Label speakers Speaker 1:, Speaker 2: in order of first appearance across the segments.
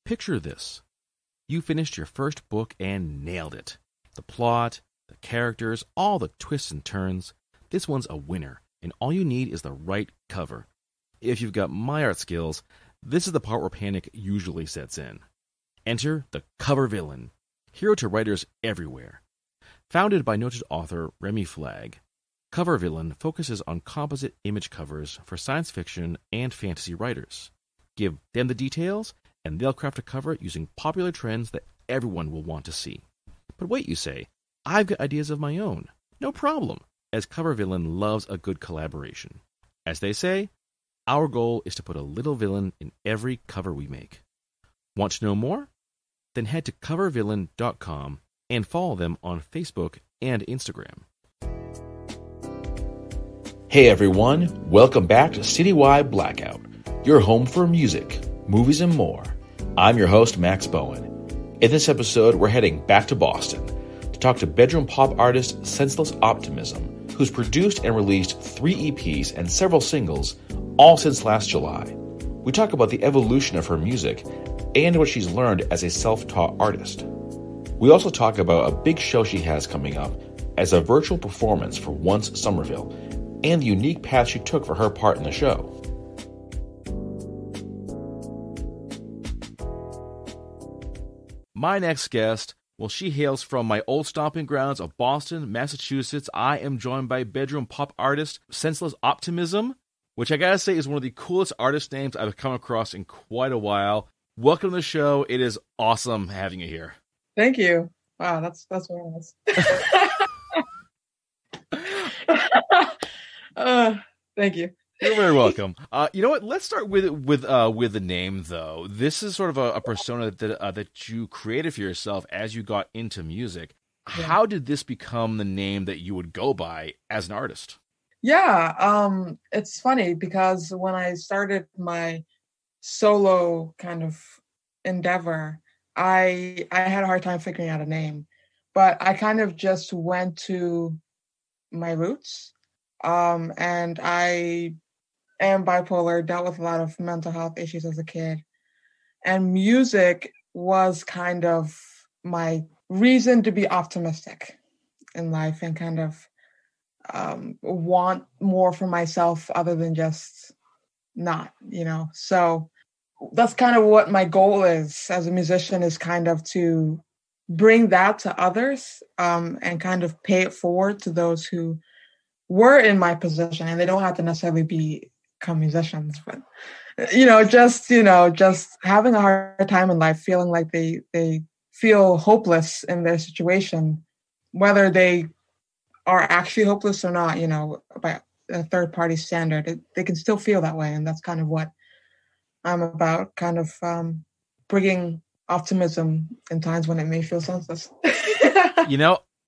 Speaker 1: Picture this. You finished your first book and nailed it. The plot, the characters, all the twists and turns. This one's a winner, and all you need is the right cover. If you've got my art skills, this is the part where panic usually sets in. Enter the cover villain, hero to writers everywhere. Founded by noted author Remy Flagg, Cover Villain focuses on composite image covers for science fiction and fantasy writers. Give them the details, and they'll craft a cover using popular trends that everyone will want to see. But wait, you say, I've got ideas of my own. No problem, as Cover Villain loves a good collaboration. As they say, our goal is to put a little villain in every cover we make. Want to know more? Then head to covervillain.com and follow them on Facebook and Instagram. Hey everyone, welcome back to Citywide Blackout, your home for music, movies, and more. I'm your host, Max Bowen. In this episode, we're heading back to Boston to talk to bedroom pop artist Senseless Optimism, who's produced and released 3 EPs and several singles, all since last July. We talk about the evolution of her music and what she's learned as a self-taught artist. We also talk about a big show she has coming up as a virtual performance for ONCE Somerville and the unique path she took for her part in the show. My next guest, well, she hails from my old stomping grounds of Boston, Massachusetts. I am joined by bedroom pop artist Senseless Optimism, which I gotta say is one of the coolest artist names I've come across in quite a while. Welcome to the show. It is awesome having you here.
Speaker 2: Thank you. Wow, that's very nice. Thank you.
Speaker 1: You're very welcome. You know what? Let's start with the name, though. This is sort of a persona that you created for yourself as you got into music. Yeah. How did this become the name that you would go by as an artist?
Speaker 2: Yeah, it's funny because when I started my solo kind of endeavor, I had a hard time figuring out a name, but I kind of just went to my roots. And I am bipolar, dealt with a lot of mental health issues as a kid. And music was kind of my reason to be optimistic in life and kind of want more for myself other than just not, So that's kind of what my goal is as a musician, is kind of to bring that to others and kind of pay it forward to those who were in my position, and they don't have to necessarily become musicians, but just having a hard time in life, feeling like they feel hopeless in their situation, whether they are actually hopeless or not, by a third party standard, they can still feel that way. And that's kind of what I'm about, kind of bringing optimism in times when it may feel senseless.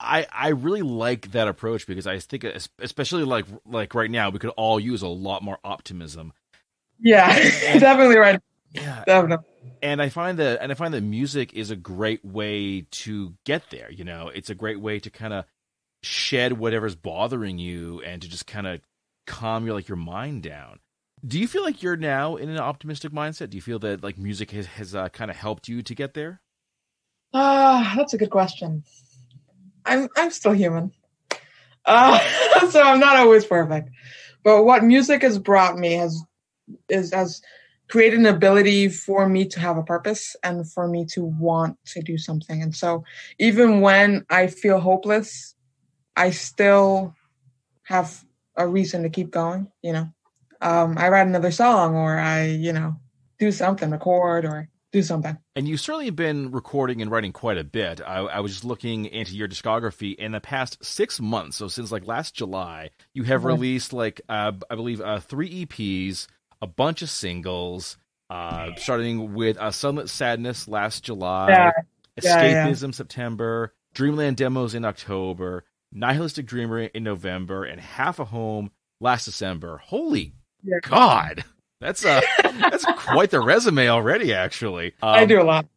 Speaker 1: I really like that approach because I think, especially like right now, we could all use a lot more optimism.
Speaker 2: Yeah, definitely right.
Speaker 1: Yeah,
Speaker 2: definitely.
Speaker 1: And I find that music is a great way to get there. It's a great way to kind of shed whatever's bothering you and to just kind of calm your mind down. Do you feel like you're now in an optimistic mindset? Do you feel that like music has kind of helped you to get there?
Speaker 2: That's a good question. I'm still human, so I'm not always perfect. But what music has brought me has created an ability for me to have a purpose and for me to want to do something. And so even when I feel hopeless, I still have a reason to keep going. I write another song, or I do something, record or do something.
Speaker 1: And you've certainly been recording and writing quite a bit. I was just looking into your discography in the past 6 months. So since last July, you have released I believe 3 EPs, a bunch of singles, starting with Sunlit Sadness last July, Escapism September, Dreamland Demos in October, Nihilistic Dreamer in November, and Half a Home last December. Holy God! That's quite the resume already, actually.
Speaker 2: I do a lot.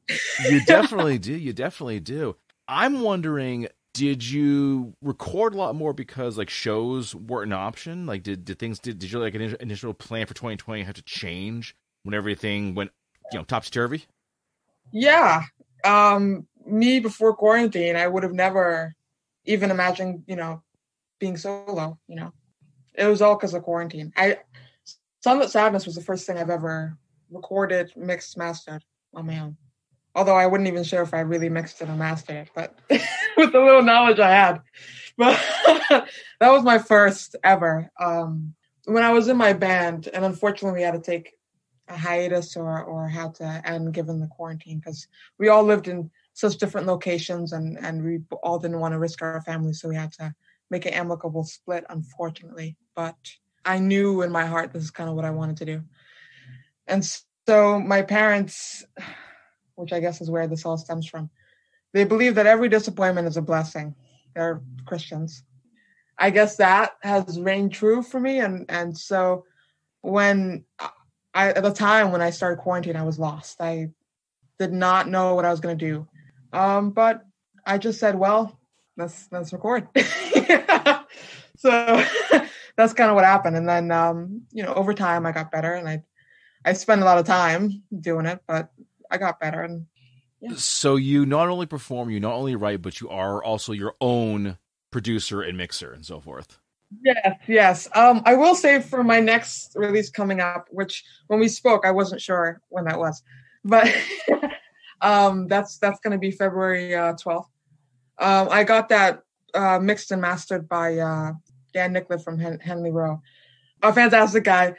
Speaker 1: You definitely do. You definitely do. I'm wondering, did you record a lot more because shows weren't an option? Did your initial plan for 2020 have to change when everything went topsy-turvy?
Speaker 2: Yeah. Me before quarantine, I would have never even imagined, being solo, It was all because of quarantine. Sunlit Sadness was the first thing I've ever recorded, mixed, mastered on my own. Although I wouldn't even sure if I really mixed it or mastered it, but with the little knowledge I had. But that was my first ever. When I was in my band, and unfortunately we had to take a hiatus or had to end given the quarantine because we all lived in such different locations and we all didn't want to risk our families, so we had to make an amicable split, unfortunately. But I knew in my heart this is kind of what I wanted to do. And so my parents, which I guess is where this all stems from, they believe that every disappointment is a blessing. They're Christians. I guess that has reigned true for me. And so when at the time when I started quarantine, I was lost. I did not know what I was going to do. But I just said, well, let's record. So that's kind of what happened. And then, over time I got better, and I spent a lot of time doing it, but I got better. And yeah.
Speaker 1: So you not only perform, you not only write, but you are also your own producer and mixer and so forth.
Speaker 2: Yes. I will say for my next release coming up, which when we spoke, I wasn't sure when that was, but that's going to be February 12th. I got that mixed and mastered by Dan Nicklet from Henley Row, a fantastic guy.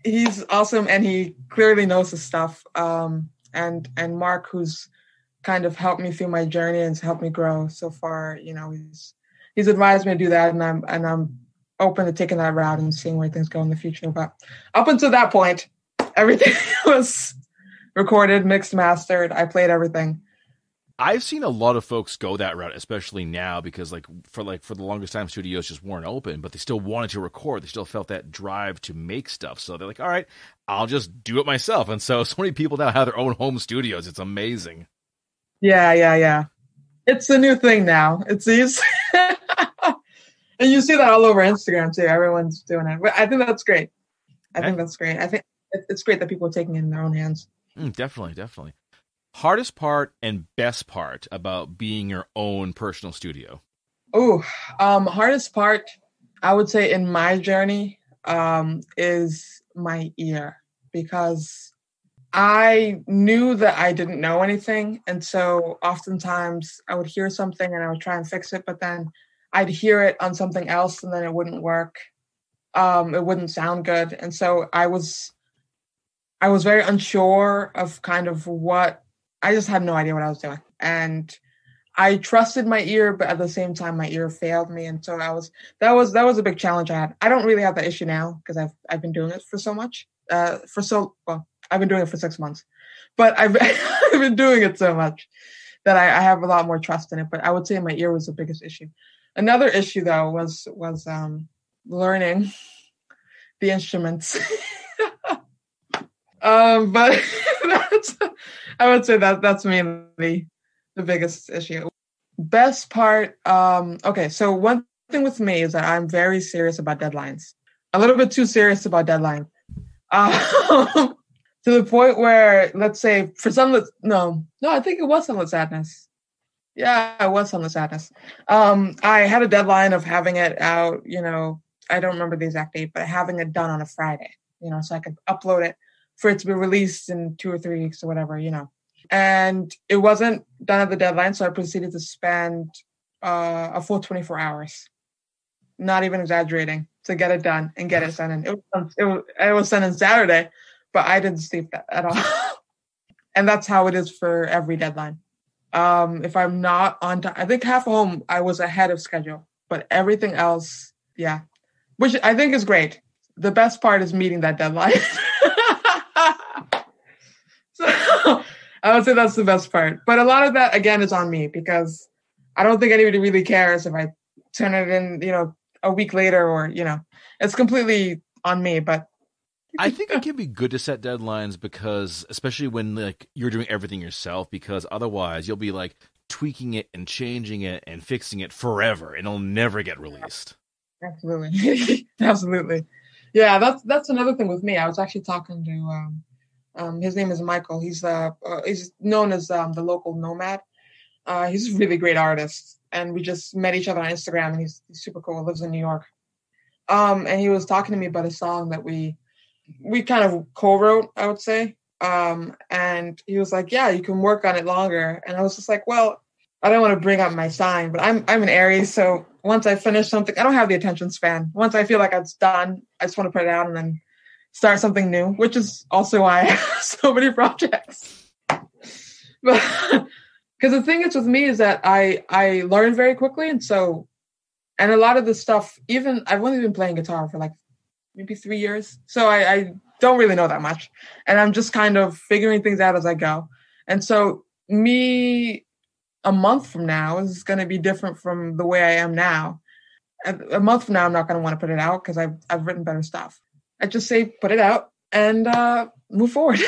Speaker 2: He's awesome, and he clearly knows his stuff. And Mark, who's kind of helped me through my journey and helped me grow so far, he's advised me to do that, and I'm open to taking that route and seeing where things go in the future. But up until that point, everything was recorded, mixed, mastered. I played everything.
Speaker 1: I've seen a lot of folks go that route, especially now, because for the longest time, studios just weren't open, but they still wanted to record. They still felt that drive to make stuff. So they're like, all right, I'll just do it myself. And so many people now have their own home studios. It's amazing.
Speaker 2: Yeah. It's a new thing now. It's easy. And you see that all over Instagram too. Everyone's doing it. I think that's great. I think it's great that people are taking it in their own hands.
Speaker 1: Definitely. Hardest part and best part about being your own personal studio?
Speaker 2: Hardest part, I would say, in my journey is my ear, because I knew that I didn't know anything. And so oftentimes I would hear something and I would try and fix it, but then I'd hear it on something else and then it wouldn't work. It wouldn't sound good. And so I was very unsure of kind of I just had no idea what I was doing. And I trusted my ear, but at the same time, my ear failed me. And so that was a big challenge I had. I don't really have that issue now because I've been doing it for so much, I've been doing it for 6 months, but I've been doing it so much that I have a lot more trust in it. But I would say my ear was the biggest issue. Another issue though was learning the instruments. But I would say that's mainly the biggest issue. Best part, okay, so one thing with me is that I'm very serious about deadlines. A little bit too serious about deadlines. To the point where, let's say, for I think it was Senseless Sadness. Yeah, it was Senseless Sadness. I had a deadline of having it out, I don't remember the exact date, but having it done on a Friday, so I could upload it for it to be released in 2 or 3 weeks or whatever, And it wasn't done at the deadline, so I proceeded to spend a full 24 hours, not even exaggerating, to get it done and get it sent in. It was sent in Saturday, but I didn't sleep at all. And that's how it is for every deadline. If I'm not on time, I think half home I was ahead of schedule, but everything else, yeah, which I think is great. The best part is meeting that deadline. So I would say that's the best part. But a lot of that, again, is on me because I don't think anybody really cares if I turn it in, a week later or, it's completely on me. But
Speaker 1: I think it can be good to set deadlines because, especially when you're doing everything yourself, because otherwise you'll be tweaking it and changing it and fixing it forever and it'll never get released.
Speaker 2: Absolutely. Absolutely. Yeah, that's another thing with me. I was actually talking to His name is Michael. He's known as the local nomad. He's a really great artist, and we just met each other on Instagram. And he's super cool. Lives in New York. And he was talking to me about a song that we kind of co-wrote, I would say. And he was like, "Yeah, you can work on it longer." And I was just like, "Well, I don't want to bring up my sign, but I'm an Aries, so once I finish something, I don't have the attention span. Once I feel like it's done, I just want to put it out and then start something new, which is also why I have so many projects." But because the thing is with me is that I learn very quickly, and a lot of the stuff, even I've only been playing guitar for like maybe 3 years, so I don't really know that much, and I'm just kind of figuring things out as I go. And so me a month from now is going to be different from the way I am now. A month from now, I'm not going to want to put it out because I've written better stuff. I just say put it out and move forward.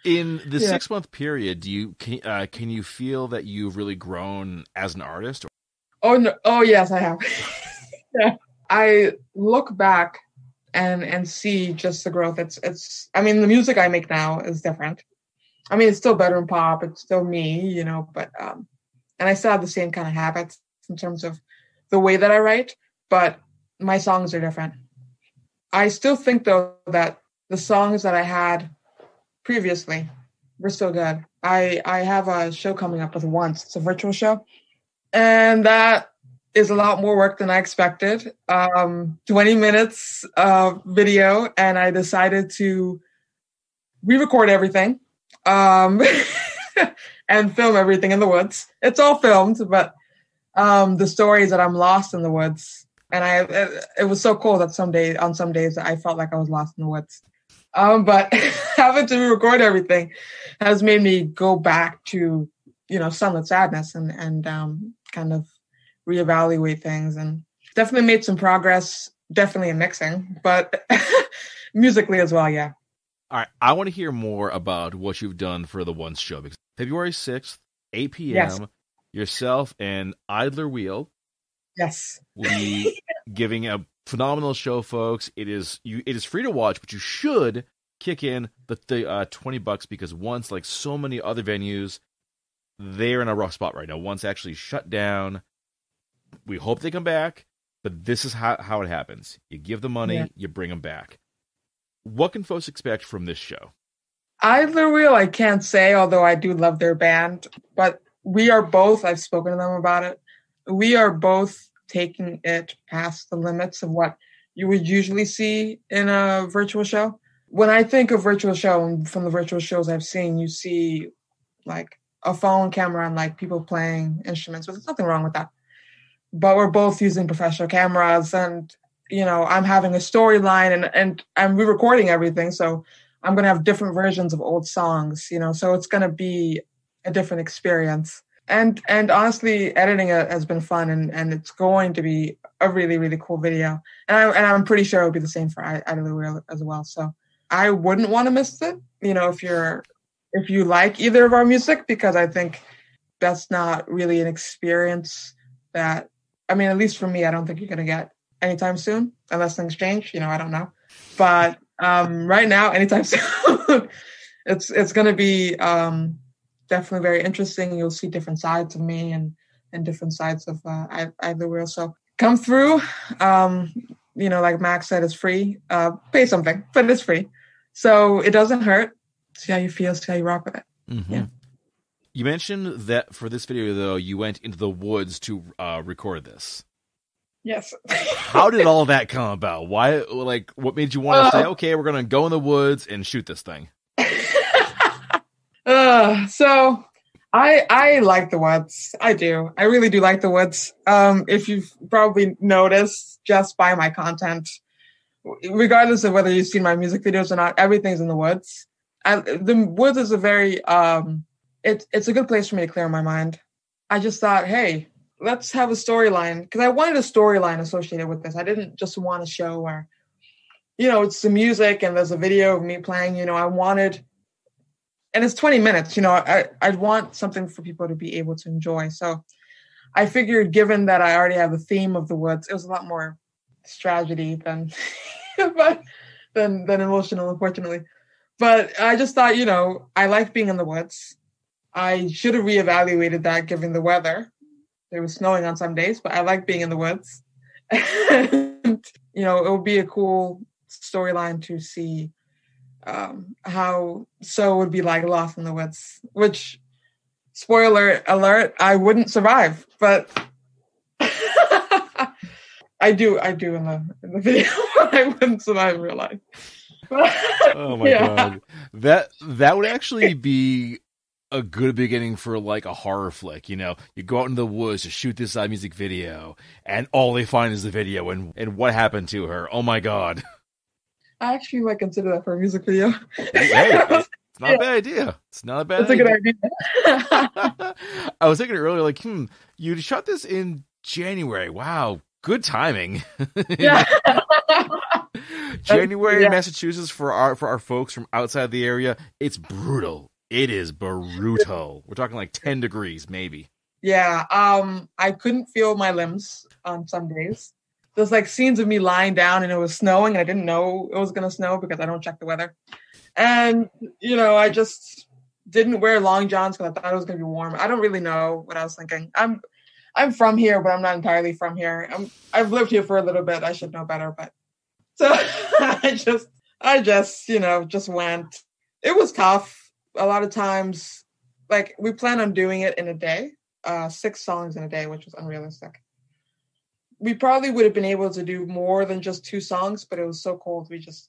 Speaker 1: In the 6-month period, can you feel that you've really grown as an artist?
Speaker 2: Oh no! Oh yes, I have. Yeah. I look back and see just the growth. It's. I mean, the music I make now is different. I mean, it's still bedroom pop. It's still me, but and I still have the same kind of habits in terms of the way that I write, but my songs are different. I still think though that the songs that I had previously were still good. I have a show coming up with ONCE. It's a virtual show, and that is a lot more work than I expected. 20 minutes of video, and I decided to re-record everything and film everything in the woods. It's all filmed, but the story is that I'm lost in the woods, and it was so cool that on some days I felt like I was lost in the woods. But having to re-record everything has made me go back to sunlit sadness and kind of reevaluate things, and definitely made some progress, definitely in mixing, but musically as well. Yeah.
Speaker 1: All right. I want to hear more about what you've done for the ONCE show, because February 6th, 8 p.m., yes. Yourself and Idler Wheel.
Speaker 2: Yes.
Speaker 1: Will be giving a phenomenal show, folks. It is free to watch, but you should kick in the $20 because ONCE, like so many other venues, they're in a rough spot right now. ONCE actually shut down. We hope they come back, but this is how it happens. You give them money, You bring them back. What can folks expect from this show?
Speaker 2: Idler Wheel, I can't say, although I do love their band. But we are both, I've spoken to them about it, we are both taking it past the limits of what you would usually see in a virtual show. When I think of virtual show, and from the virtual shows I've seen, you see like a phone camera and like people playing instruments, but there's nothing wrong with that. But we're both using professional cameras, and I'm having a storyline, and I'm re-recording everything, so I'm going to have different versions of old songs, so it's going to be a different experience. And honestly, editing it has been fun, and it's going to be a really, really cool video. And I'm pretty sure it'll be the same for Idler Wheel as well. So I wouldn't want to miss it, if you like either of our music, because I think that's not really an experience that, at least for me, I don't think you're going to get anytime soon, unless things change. I don't know. But right now, anytime soon, it's going to be definitely very interesting. You'll see different sides of me and different sides of Idler Wheel. So come through. Like Max said, it's free. Pay something, but it's free. So it doesn't hurt. See how you feel, see how you rock with it. Mm-hmm. Yeah.
Speaker 1: You mentioned that for this video, though, you went into the woods to record this.
Speaker 2: Yes.
Speaker 1: How did all that come about? Why? Like, what made you want to say, okay, we're going to go in the woods and shoot this thing?
Speaker 2: So I like the woods. I do. I really do like the woods. If you've probably noticed just by my content, regardless of whether you've seen my music videos or not, everything's in the woods. The woods is a very, it's a good place for me to clear my mind. I just thought, hey, let's have a storyline, because I wanted a storyline associated with this. I didn't just want a show where, it's the music and there's a video of me playing. I wanted, and it's 20 minutes. I'd want something for people to be able to enjoy. So I figured, given that I already have the theme of the woods, it was a lot more tragedy than emotional, unfortunately. But I just thought, I like being in the woods. I should have reevaluated that given the weather. It was snowing on some days, but I like being in the woods. And, it would be a cool storyline to see how So would be like lost in the woods, which, spoiler alert, I wouldn't survive, but I do in the video, but I wouldn't survive in real life.
Speaker 1: Oh my God. That would actually be a good beginning for like a horror flick. You go out in the woods to shoot this music video, and all they find is the video and what happened to her. Oh my God.
Speaker 2: I actually might consider that for a music video.
Speaker 1: Hey, it's not a bad idea. It's not a bad idea.
Speaker 2: It's a good idea.
Speaker 1: I was thinking earlier, like, you shot this in January. Wow, good timing.
Speaker 2: Yeah.
Speaker 1: January in Massachusetts for our folks from outside the area, it's brutal. It is brutal. We're talking like 10 degrees, maybe.
Speaker 2: Yeah. I couldn't feel my limbs on some days. There's like scenes of me lying down and it was snowing. I didn't know it was going to snow because I don't check the weather. And, I just didn't wear long johns because I thought it was going to be warm. I don't really know what I was thinking. I'm from here, but I'm not entirely from here. I've lived here for a little bit. I should know better, but so I just went. It was tough. A lot of times, like we planned on doing it in a day, 6 songs in a day, which was unrealistic. We probably would have been able to do more than just 2 songs, but it was so cold. We just,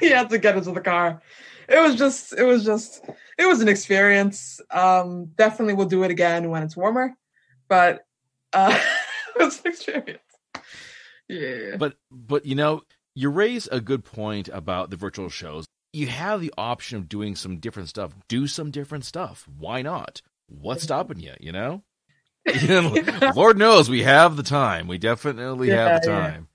Speaker 2: he had to get into the car. It was an experience. Definitely will do it again when it's warmer, but it was an experience. Yeah.
Speaker 1: But you raise a good point about the virtual shows. You have the option of doing some different stuff. Do some different stuff. Why not? What's stopping you, Lord knows we have the time. We definitely have the time.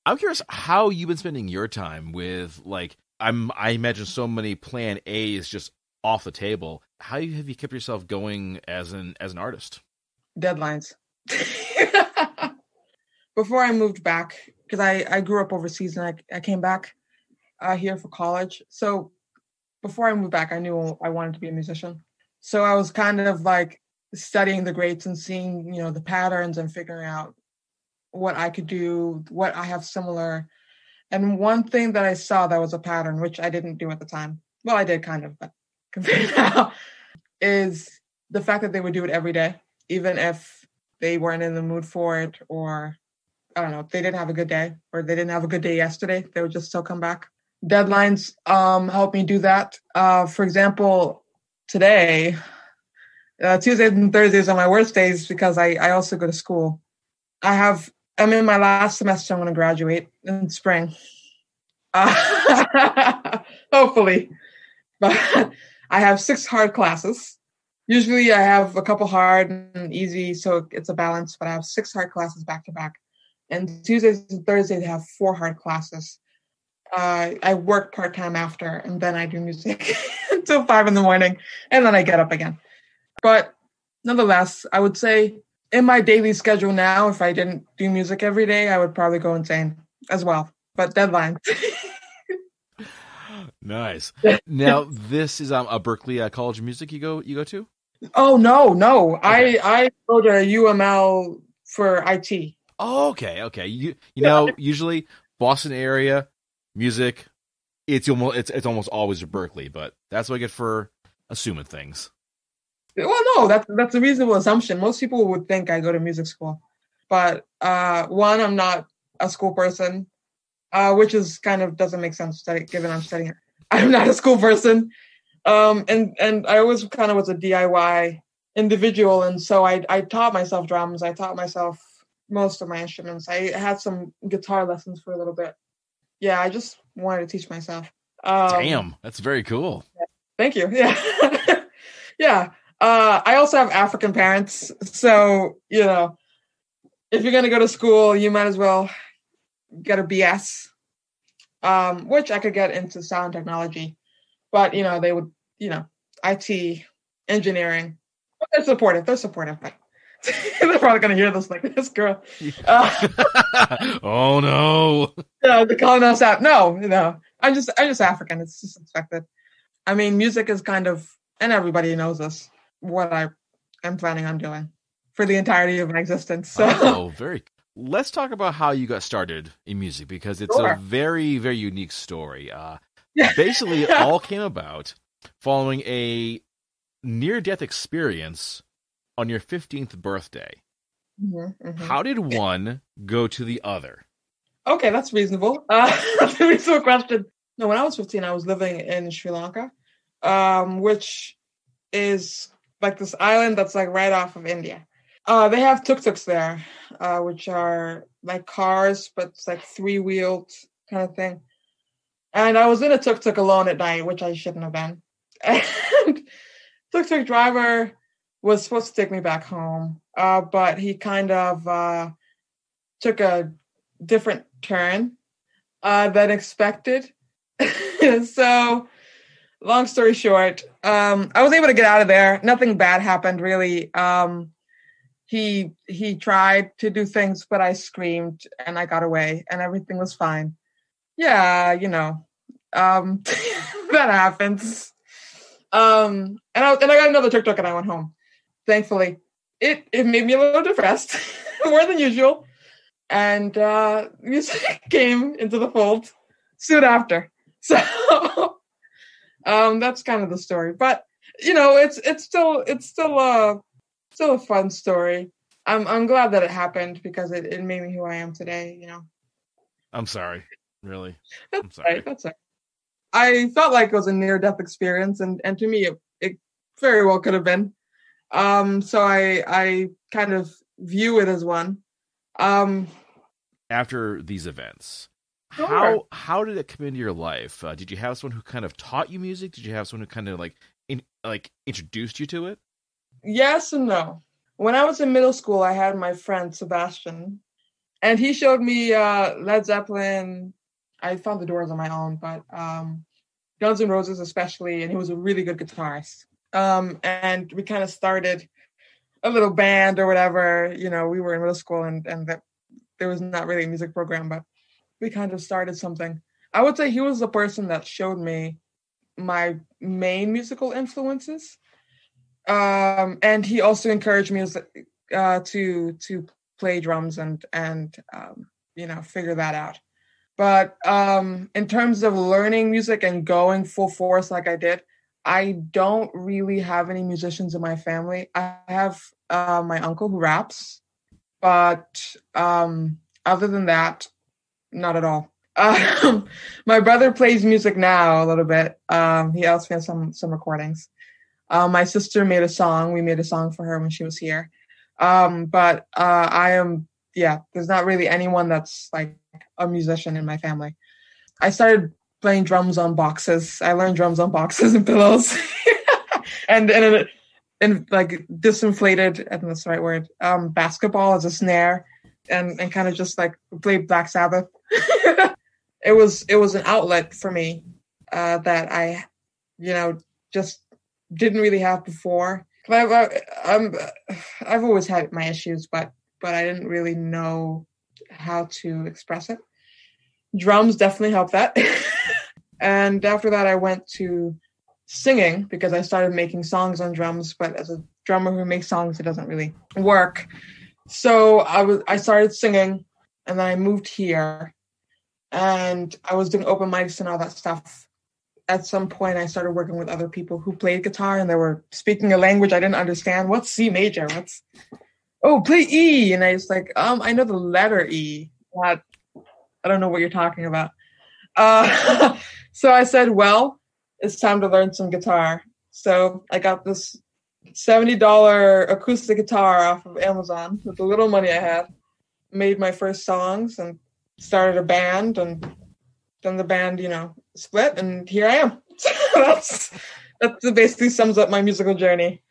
Speaker 1: I'm curious how you've been spending your time with, like, I imagine so many plan A's just off the table. How have you kept yourself going as an artist?
Speaker 2: Deadlines. Before I moved back, because I grew up overseas and I came back here for college. So before I moved back, I knew I wanted to be a musician. So I was kind of like studying the greats and seeing, the patterns and figuring out what I could do, what I have similar. And one thing that I saw that was a pattern, which I didn't do at the time. Well, I did kind of, but compared now, is the fact that they would do it every day, even if they weren't in the mood for it, or I don't know, if they didn't have a good day or they didn't have a good day yesterday, they would just still come back. Deadlines help me do that. For example, today, Tuesdays and Thursdays are my worst days because I also go to school. I'm in my last semester. I'm going to graduate in spring. Hopefully. But I have 6 hard classes. Usually I have a couple hard and easy, so it's a balance, but I have 6 hard classes back to back. And Tuesdays and Thursdays, I have 4 hard classes. I work part-time after, and then I do music until 5 a.m, and then I get up again. But nonetheless, I would say in my daily schedule now, if I didn't do music every day, I would probably go insane as well. But deadline.
Speaker 1: Nice. Now, this is a Berkeley College of Music you go to?
Speaker 2: Oh, no.
Speaker 1: Okay.
Speaker 2: I go to UML for IT.
Speaker 1: Oh, okay. You know, usually Boston area music, it's almost always at Berkeley, but that's what I get for assuming things.
Speaker 2: Well, no, that's a reasonable assumption. Most people would think I go to music school, but one, I'm not a school person, which is kind of doesn't make sense given I'm studying it. I'm not a school person, and I always kind of was a DIY individual, and so I taught myself drums. I taught myself most of my instruments. I had some guitar lessons for a little bit. Yeah, I just wanted to teach myself.
Speaker 1: Damn, that's very cool.
Speaker 2: Thank you. Yeah. Yeah. I also have African parents. So, if you're going to go to school, you might as well get a BS, which I could get into sound technology. But, they would, IT, engineering. They're supportive. But they're probably going to hear this like, this girl.
Speaker 1: Oh, no.
Speaker 2: They're calling us out. No. I'm just African. It's just expected. I mean, music is kind of, and everybody knows this, what I am planning on doing for the entirety of my existence. So,
Speaker 1: oh, very. Let's talk about how you got started in music, because it's
Speaker 2: sure.
Speaker 1: a very, very unique story.
Speaker 2: Yeah.
Speaker 1: Basically, it all came about following a near-death experience on your 15th birthday.
Speaker 2: Mm-hmm, mm-hmm.
Speaker 1: How did one go to the other?
Speaker 2: Okay, that's reasonable. That's a reasonable question. No, when I was 15, I was living in Sri Lanka, which is like this island that's like right off of India. They have tuk-tuks there, which are like cars, but it's like three-wheeled kind of thing. And I was in a tuk-tuk alone at night, which I shouldn't have been. And tuk-tuk driver was supposed to take me back home, but he kind of took a different turn than expected. So, long story short, I was able to get out of there. Nothing bad happened, really. He tried to do things, but I screamed and I got away, and everything was fine. Yeah, that happens. And I got another tuk-tuk and I went home. Thankfully, it made me a little depressed, more than usual. And music came into the fold soon after. So that's kind of the story. But it's still a fun story. I'm glad that it happened because it made me who I am today.
Speaker 1: I'm sorry, really.
Speaker 2: I'm sorry. Right, that's right. I felt like it was a near-death experience, and to me, it very well could have been. So I kind of view it as one.
Speaker 1: After these events,
Speaker 2: sure.
Speaker 1: how did it come into your life? Did you have someone who kind of taught you music? Did you have someone who kind of like introduced you to it?
Speaker 2: Yes and no. When I was in middle school, I had my friend Sebastian, and he showed me Led Zeppelin. I found the Doors on my own, but Guns N' Roses especially, and he was a really good guitarist. And we kind of started a little band or whatever. We were in middle school, and that there was not really a music program, but we kind of started something. I would say he was the person that showed me my main musical influences. And he also encouraged me to play drums and figure that out. But in terms of learning music and going full force like I did, I don't really have any musicians in my family. I have my uncle who raps, but other than that, not at all. My brother plays music now a little bit. He also has some recordings. My sister made a song. We made a song for her when she was here. But there's not really anyone that's like a musician in my family. I started playing drums on boxes. I learned drums on boxes and pillows. and like disinflated, I think that's the right word, basketball as a snare, and kind of just like played Black Sabbath. It was an outlet for me that I, just didn't really have before. I've always had my issues, but I didn't really know how to express it. Drums definitely helped that. And after that, I went to singing because I started making songs on drums, but as a drummer who makes songs, it doesn't really work. So I started singing, and then I moved here, and I was doing open mics and all that stuff. At some point, I started working with other people who played guitar, and they were speaking a language I didn't understand. What's C major? Play E. And I was like, I know the letter E. I don't know what you're talking about. So I said, well, it's time to learn some guitar. So I got this $70 acoustic guitar off of Amazon with the little money I had, made my first songs and started a band, and then the band, split, and here I am. That basically sums up my musical journey.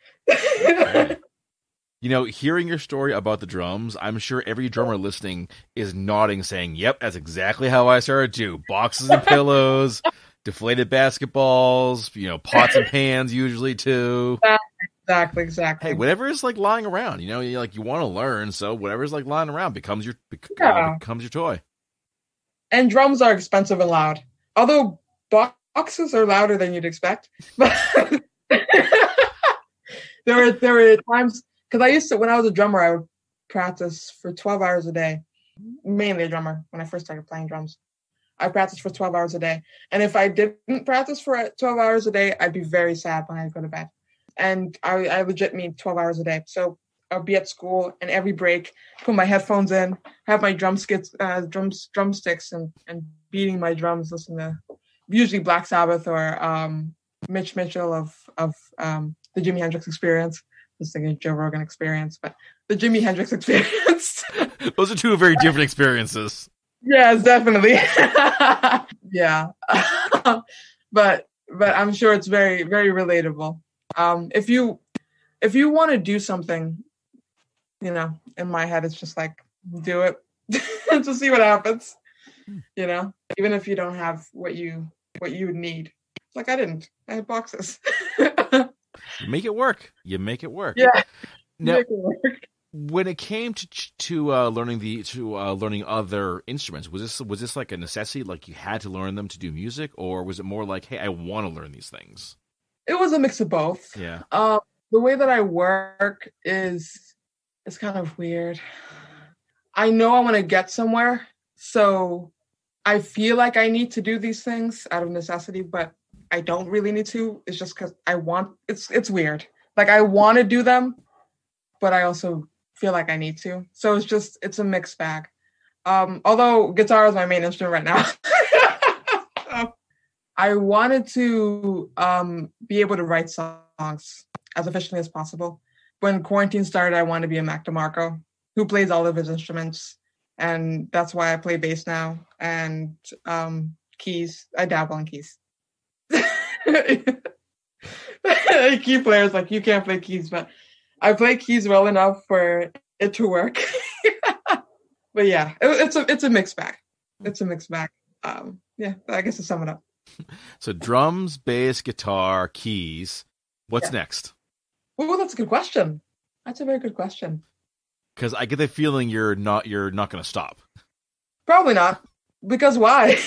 Speaker 1: Hearing your story about the drums, I'm sure every drummer listening is nodding, saying, yep, that's exactly how I started too. Boxes and pillows, deflated basketballs, pots and pans usually too.
Speaker 2: Exactly.
Speaker 1: Hey, whatever is like lying around, you want to learn, so whatever's like lying around becomes your toy.
Speaker 2: And drums are expensive and loud. Although boxes are louder than you'd expect. But there were times, because I used to, when I was a drummer, I would practice for 12 hours a day. Mainly a drummer when I first started playing drums. I practiced for 12 hours a day. And if I didn't practice for 12 hours a day, I'd be very sad when I go to bed. And I legit mean 12 hours a day. So I'll be at school, and every break, put my headphones in, have my drumsticks and beating my drums, listen to usually Black Sabbath or Mitch Mitchell of the Jimi Hendrix Experience. Just thinking Joe Rogan Experience, but the Jimi Hendrix Experience.
Speaker 1: Those are two very different experiences.
Speaker 2: Yes, definitely. Yeah. But I'm sure it's very, very relatable. If you want to do something, in my head, it's just like, do it to see what happens, even if you don't have what you would need. It's like, I had boxes.
Speaker 1: You make it work.
Speaker 2: Yeah.
Speaker 1: Now,
Speaker 2: make it work.
Speaker 1: when it came to learning other instruments, was this like a necessity? Like you had to learn them to do music, or was it more like, hey, I want to learn these things?
Speaker 2: It was a mix of both.
Speaker 1: Yeah.
Speaker 2: The way that I work is kind of weird. I know I want to get somewhere, so I feel like I need to do these things out of necessity, but I don't really need to. It's just because I want. It's weird. Like I want to do them, but I also feel like I need to. So it's a mixed bag. Although guitar is my main instrument right now. I wanted to be able to write songs as efficiently as possible. When quarantine started, I wanted to be a Mac DeMarco who plays all of his instruments. And that's why I play bass now. And keys. I dabble in keys. Key players, like, you can't play keys, but I play keys well enough for it to work. But yeah, it's a mixed bag. It's a mixed bag. Yeah, I guess to sum it up.
Speaker 1: So drums, bass, guitar, keys. What's next?
Speaker 2: Well, that's a good question. That's a very good question.
Speaker 1: Because I get the feeling you're not going to stop.
Speaker 2: Probably not. Because why?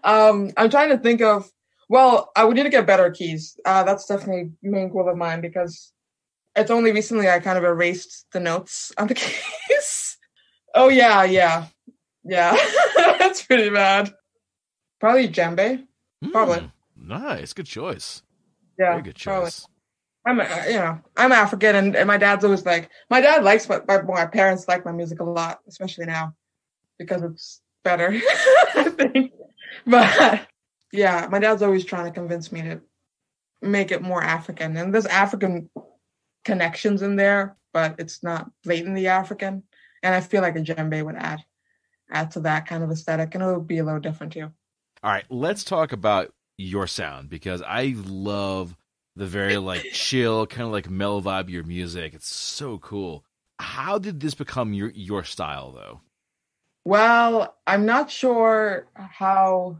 Speaker 2: I'm trying to think of. Well, I would need to get better keys. That's definitely a main goal of mine, because it's only recently I kind of erased the notes on the keys. Oh yeah. That's pretty bad. Probably djembe. Probably.
Speaker 1: Nice, good choice.
Speaker 2: Yeah,
Speaker 1: very good choice.
Speaker 2: Probably. I'm African, and my dad's always like, my dad likes my parents like my music a lot, especially now, because it's better, I think. But yeah, my dad's always trying to convince me to make it more African, and there's African connections in there, but it's not blatantly African. And I feel like a djembe would add to that kind of aesthetic, and it would be a little different too.
Speaker 1: All right, let's talk about your sound, because I love the very like chill, kind of like mellow vibe of your music. It's so cool. How did this become your style, though? Well, I'm not sure how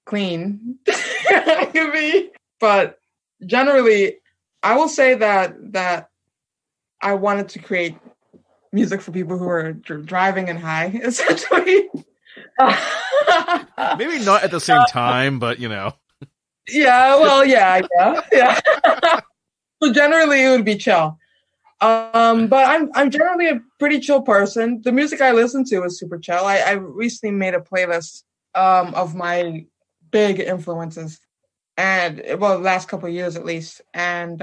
Speaker 1: clean I can be, but generally, I will say that I wanted to create music for people who are driving and high, essentially. Maybe not at the same time, but Yeah, well, yeah. So generally, it would be chill. But I'm generally a pretty chill person. The music I listen to is super chill. I recently made a playlist of my big influences, and the last couple of years at least, and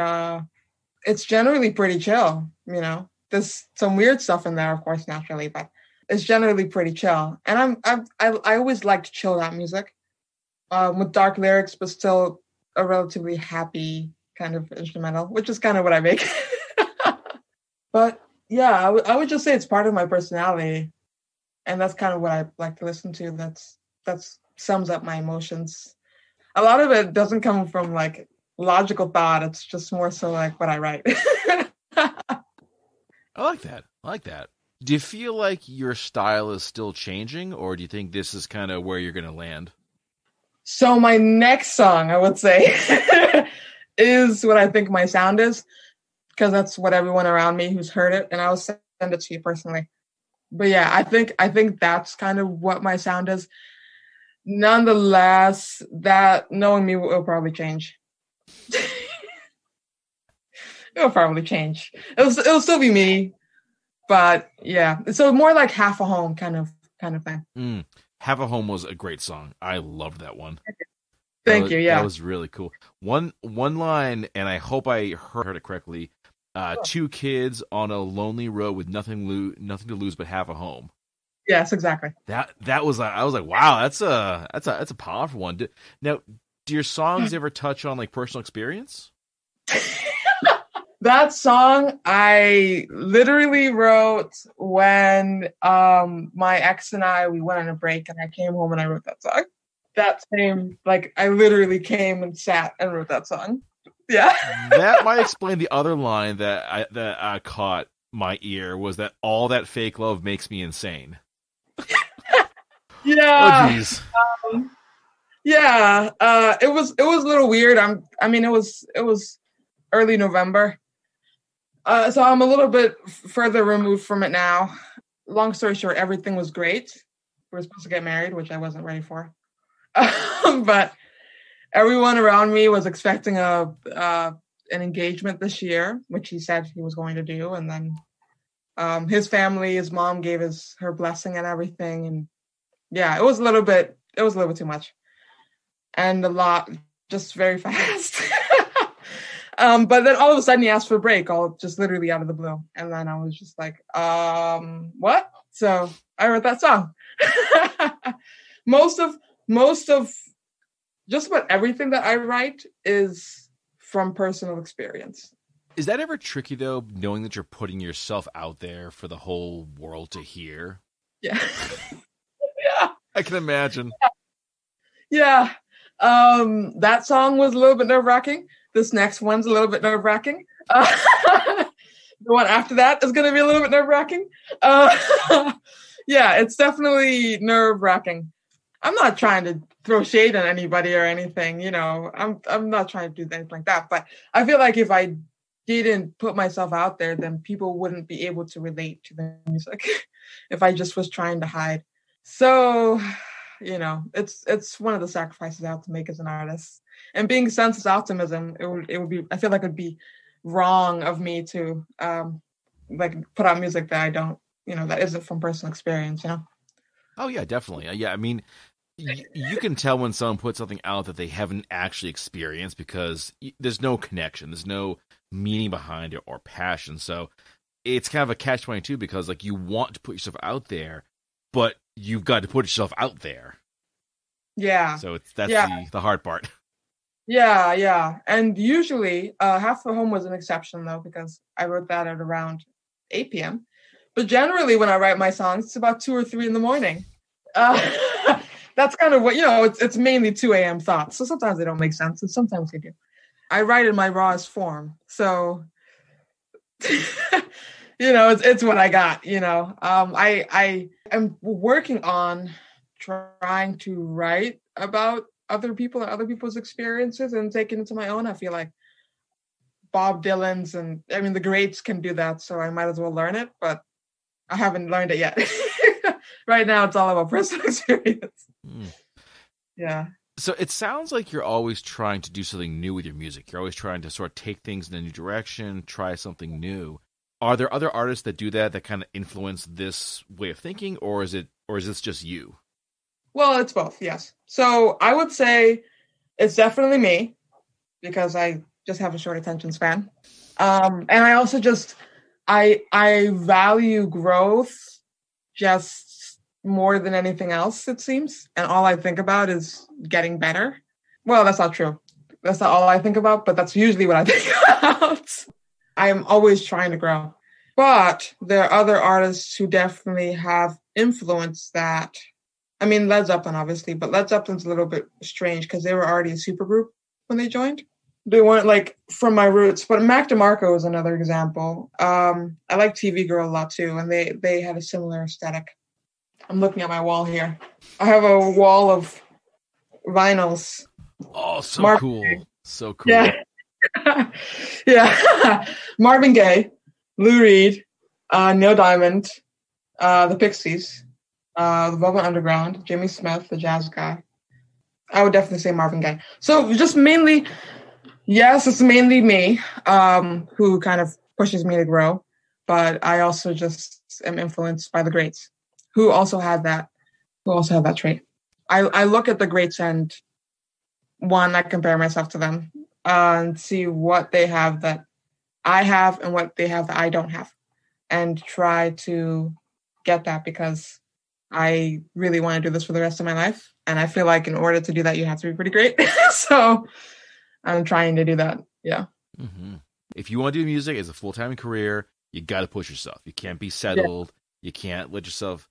Speaker 1: it's generally pretty chill. There's some weird stuff in there, of course, naturally, but it's generally pretty chill. And I always liked chill out music with dark lyrics, but still a relatively happy kind of instrumental, which is kind of what I make. But yeah, I would just say it's part of my personality, and that's kind of what I like to listen to. That sums up my emotions. A lot of it doesn't come from like logical thought. It's just more so like what I write. I like that. Do you feel like your style is still changing, or do you think this is kind of where you're going to land? So my next song, I would say, is what I think my sound is, because that's what everyone around me who's heard it, and I'll send it to you personally. But yeah, I think that's kind of what my sound is.
Speaker 2: Nonetheless, that knowing me will probably change. It'll probably change. It'll still be me, but yeah. So more like Half a Home kind of thing.
Speaker 1: Have a Home was a great song. I loved that one.
Speaker 2: Thank you. Yeah,
Speaker 1: that was really cool. One line, and I hope I heard it correctly. Two kids on a lonely road with nothing to lose but have a home.
Speaker 2: Yes, exactly.
Speaker 1: That was I was like, wow, that's a powerful one. Now, do your songs ever touch on like personal experience?
Speaker 2: That song I literally wrote when my ex and we went on a break, and I came home and I wrote that song. That same, like, I literally came and sat and wrote that song. Yeah.
Speaker 1: That might explain the other line that I caught my ear, was that all that fake love makes me insane.
Speaker 2: Yeah.
Speaker 1: Oh, geez.
Speaker 2: Yeah. It was a little weird. It was early November. So I'm a little bit further removed from it now. Long story short, everything was great. We were supposed to get married, which I wasn't ready for. But everyone around me was expecting an engagement this year, which he said he was going to do. And then his family, his mom gave her blessing and everything. And yeah, it was a little bit too much. And a lot, just very fast. But then all of a sudden he asked for a break, all just literally out of the blue. And then I was just like, what? So I wrote that song. Most of just about everything that I write is from personal experience.
Speaker 1: Is that ever tricky though, knowing that you're putting yourself out there for the whole world to hear?
Speaker 2: Yeah. Yeah.
Speaker 1: I can imagine.
Speaker 2: Yeah. That song was a little bit nerve-wracking. This next one's a little bit nerve-wracking. The one after that is going to be a little bit nerve-wracking. Yeah, it's definitely nerve-wracking. I'm not trying to throw shade on anybody or anything, you know. I'm not trying to do anything like that. But I feel like if I didn't put myself out there, then people wouldn't be able to relate to the music if I just was trying to hide. So, you know, it's one of the sacrifices I have to make as an artist. And being Senseless Optimism, it would be, I feel like it would be wrong of me to like put out music that I don't, you know, that isn't from personal experience, you know?
Speaker 1: Oh yeah, definitely. Yeah, I mean, you can tell when someone puts something out that they haven't actually experienced because there's no connection, there's no meaning behind it or passion. So it's kind of a catch-22 because like you want to put yourself out there, but you've got to put yourself out there.
Speaker 2: Yeah.
Speaker 1: So that's the hard part.
Speaker 2: Yeah. And usually, Half a Home was an exception though, because I wrote that at around 8 p.m. But generally when I write my songs, it's about 2 or 3 in the morning. That's kind of what, you know, it's mainly 2 a.m. thoughts. So sometimes they don't make sense and sometimes they do. I write in my rawest form. So, you know, it's what I got, you know. I am working on trying to write about other people and other people's experiences and take it into my own. I feel like Bob Dylan's and I mean the greats can do that, so I might as well learn it, but I haven't learned it yet. Right now it's all about personal experience. Yeah.
Speaker 1: So it sounds like you're always trying to do something new with your music. You're always trying to sort of take things in a new direction, try something new. Are there other artists that do that kind of influence this way of thinking, or is this just you?
Speaker 2: Well, it's both, yes. So I would say it's definitely me because I just have a short attention span. And I also I value growth just more than anything else, it seems. And all I think about is getting better. Well, that's not true. That's not all I think about, but that's usually what I think about. I am always trying to grow. But there are other artists who definitely have influenced that. I mean, Led Zeppelin, obviously, but Led Zeppelin's a little bit strange because they were already a supergroup when they joined. They weren't like from my roots, but Mac DeMarco is another example. I like TV Girl a lot too, and they had a similar aesthetic. I'm looking at my wall here. I have a wall of vinyls.
Speaker 1: Oh, so cool. So cool.
Speaker 2: Yeah. Yeah. Marvin Gaye, Lou Reed, Neil Diamond, the Pixies, the Velvet Underground, Jimmy Smith, the jazz guy, I would definitely say Marvin Gaye. So just mainly, yes, it's mainly me who kind of pushes me to grow, but I also just am influenced by the greats who also have that trait. I look at the greats and I compare myself to them and see what they have that I have and what they have that I don't have, and try to get that because I really want to do this for the rest of my life. And I feel like in order to do that, you have to be pretty great. So I'm trying to do that. Yeah.
Speaker 1: Mm-hmm. If you want to do music as a full-time career, you got to push yourself. You can't be settled. Yeah. You can't let yourself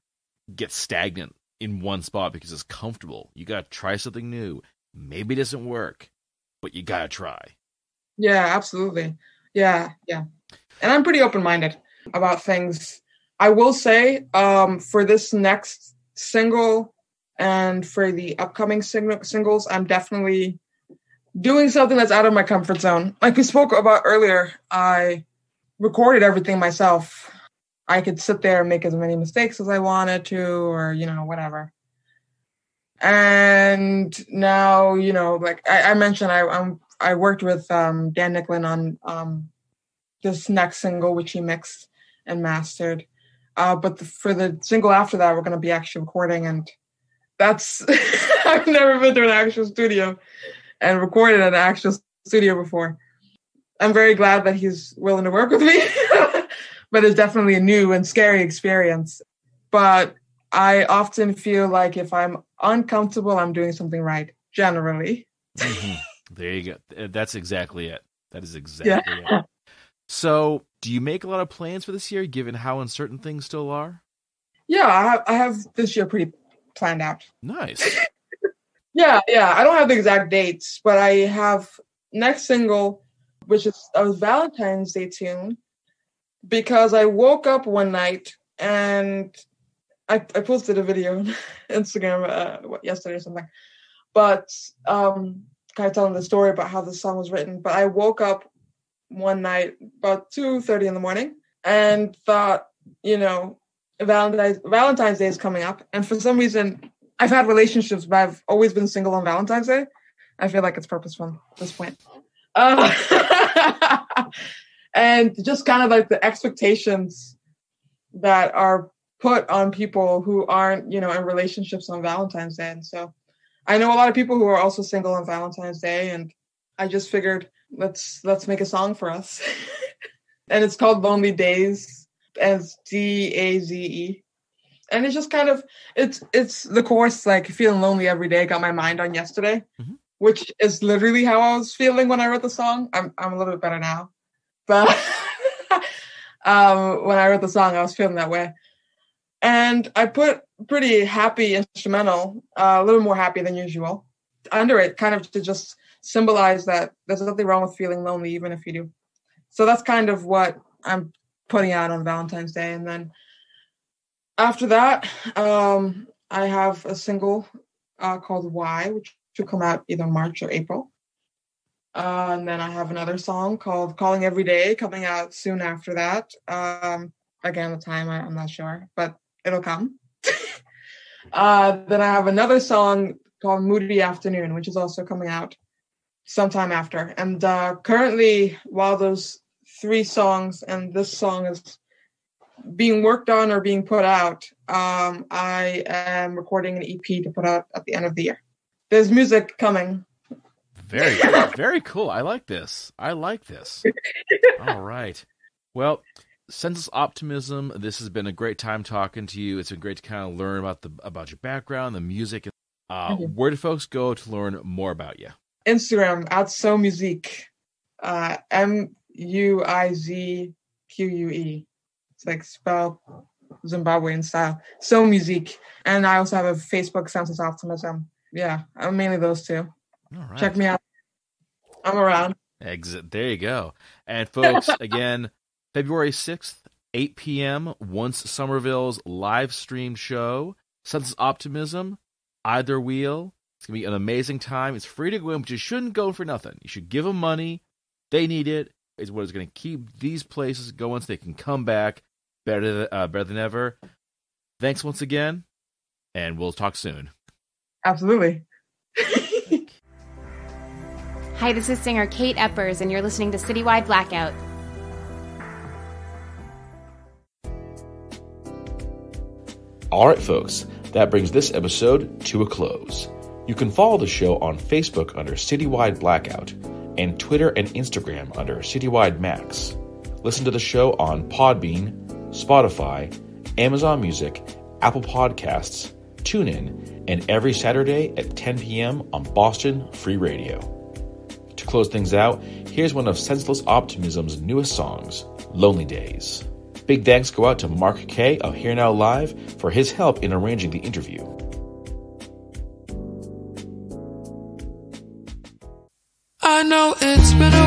Speaker 1: get stagnant in one spot because it's comfortable. You got to try something new. Maybe it doesn't work, but you got to try.
Speaker 2: Yeah, absolutely. Yeah. And I'm pretty open-minded about things. I will say for this next single and for the upcoming singles, I'm definitely doing something that's out of my comfort zone. Like we spoke about earlier, I recorded everything myself. I could sit there and make as many mistakes as I wanted to, or, whatever. And now, like I mentioned, I worked with Dan Nicklin on this next single, which he mixed and mastered. But for the single after that, we're going to be actually recording, and that's I've never been to an actual studio and recorded in an actual studio before. I'm very glad that he's willing to work with me, but it's definitely a new and scary experience. But I often feel like if I'm uncomfortable, I'm doing something right, generally.
Speaker 1: Mm-hmm. There you go. That's exactly it. That is exactly it. So, do you make a lot of plans for this year, given how uncertain things still are?
Speaker 2: Yeah, I have this year pretty planned out.
Speaker 1: Nice.
Speaker 2: Yeah. I don't have the exact dates, but I have next single, which is a Valentine's Day tune, because I woke up one night and I posted a video on Instagram yesterday or something, but kind of telling the story about how the song was written. But I woke up one night about 2:30 in the morning and thought, Valentine's Day is coming up. And for some reason, I've had relationships, but I've always been single on Valentine's Day. I feel like it's purposeful at this point. And just kind of like the expectations that are put on people who aren't, in relationships on Valentine's Day. And so I know a lot of people who are also single on Valentine's Day, and I just figured let's make a song for us. And it's called Lonely Daze, as Daze. And it's just kind of it's the chorus, like feeling lonely every day, got my mind on yesterday, which is literally how I was feeling when I wrote the song. I'm a little bit better now. But when I wrote the song, I was feeling that way. And I put pretty happy instrumental, a little more happy than usual, under it, kind of to just symbolize that there's nothing wrong with feeling lonely, even if you do. So that's kind of what I'm putting out on Valentine's Day. And then after that, I have a single called Why, which will come out either March or April. And then I have another song called Calling Every Day coming out soon after that. Again, the time, I'm not sure, but it'll come. Then I have another song called Moody Afternoon, which is also coming out sometime after. And currently, while those 3 songs and this song is being worked on or being put out, I am recording an EP to put out at the end of the year. There's music coming.
Speaker 1: Very, very cool. I like this. All right. Well, Senseless Optimism, this has been a great time talking to you. It's been great to kind of learn about your background, the music. Where do folks go to learn more about you?
Speaker 2: Instagram, @SoMusique, MUIZQUE. It's like spelled Zimbabwean style. SoMusique. And I also have a Facebook, Senseless Optimism. Yeah, I'm mainly those 2.
Speaker 1: All right.
Speaker 2: Check me out. I'm around.
Speaker 1: There you go. And folks, again, February 6th, 8 p.m., ONCE Somerville's live stream show, Senseless Optimism, Either Wheel. It's going to be an amazing time. It's free to go in, but you shouldn't go for nothing. You should give them money. They need it. It's what is going to keep these places going so they can come back better than ever. Thanks once again, and we'll talk soon.
Speaker 2: Absolutely.
Speaker 3: Hi, this is singer Kate Eppers, and you're listening to Citywide Blackout.
Speaker 1: All right, folks, that brings this episode to a close. You can follow the show on Facebook under Citywide Blackout and Twitter and Instagram under Citywide Max. Listen to the show on Podbean, Spotify, Amazon Music, Apple Podcasts, TuneIn, and every Saturday at 10 p.m. on Boston Free Radio. To close things out, here's one of Senseless Optimism's newest songs, Lonely Days. Big thanks go out to Mark Kaye of Here Now Live for his help in arranging the interview.
Speaker 4: I know it's been a